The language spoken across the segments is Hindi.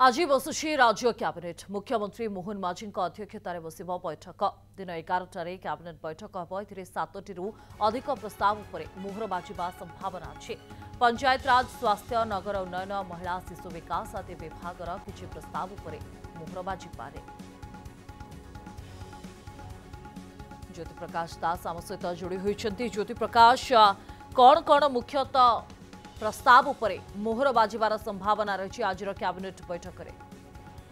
आज बसुची राज्य कैबिनेट मुख्यमंत्री मोहन माझी अध्यक्षतार बस बैठक दिन 11 कैबिनेट बैठक हम ए 7टी अधिक प्रस्ताव पर मोहर बाजिबा संभावना अच्छी। पंचायतराज स्वास्थ्य नगर उन्नयन महिला शिशु विकास आदि विभाग किसी प्रस्ताव पर मोहर बाजिपारे। ज्योति प्रकाश दास आम सहित जोड़ी होती। ज्योति प्रकाश कौन कौन मुख्यतः प्रस्ताव उपरे मोहर बाजिबार संभावना रही आज कैबिनेट बैठक में?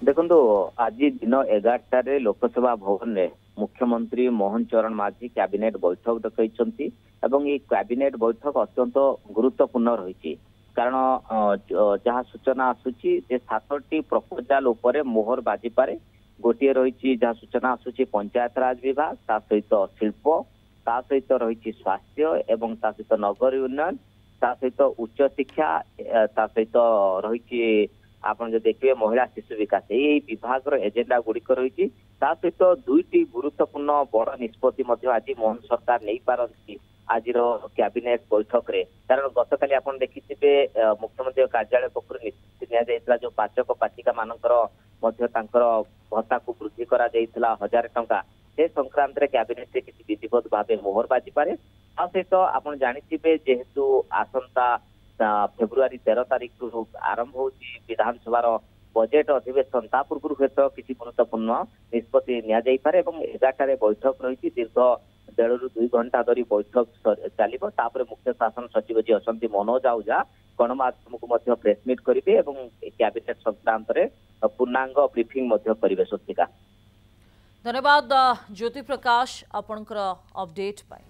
देखो आज दिन 11 लोकसभा भवन में मुख्यमंत्री मोहन चरण माझी कैबिनेट बैठक देखते ये कैबिनेट बैठक अत्यंत गुरुत्वपूर्ण रही कारण जहाँ सूचना आसूची 7टी प्रपोजाल उपरे मोहर बाजिपारे। गोटे रही जहाँ सूचना आसूची पंचायतराज विभाग ता सहित शिल्प ता सहित रही स्वास्थ्य एवं ता सहित नगर उन्नयन ता सहित उच्च शिक्षा ता सहित रही आपन जो देखिए महिला शिशु विकास यही विभाग एजेंडा गुड़िक रही ता सहित दुईटी गुरुत्वपूर्ण बड़ निष्पत्ति आज मोहन सरकार नहीं पारती आज कैबिनेट बैठक रे। कारण गतकाली आपन देखिथिबे मुख्यमंत्री कार्यालय पक्षरु निष्पत्ति निया जायतिला जो पाचक पाचिका मानकर मध्य तांकर भत्ता को वृद्धि करा जायतिला 1000 टंका से संक्रांत रे कैबिनेट रे किछि विधिवत भाबे मोहर बाजी पारे। आ सहित आपन जानिथिबे जेहेतु आसंता फेब्रुआरी 13 तारिख रु आरंभ होची विधानसभा बजेट अधिवेशन ता पूर्व हेतु किसी गुरुत्वपूर्ण निष्पत्ति निया जाई पारे एवं 11 बैठक रही दीर्घ 1.5 ରୁ 2 घंटा धरी बैठक चलिबो। तापर मुख्य शासन सचिव जी असंती मनोज आहुजा गणमाध्यम को मध्य प्रेस मीट करिवे एवं कैबिनेट संक्रांत रे पूर्णांग ब्रीफिंग मध्य करिवे। स्वस्तिका धन्यवाद ज्योति प्रकाश आपनकर अपडेट पाई।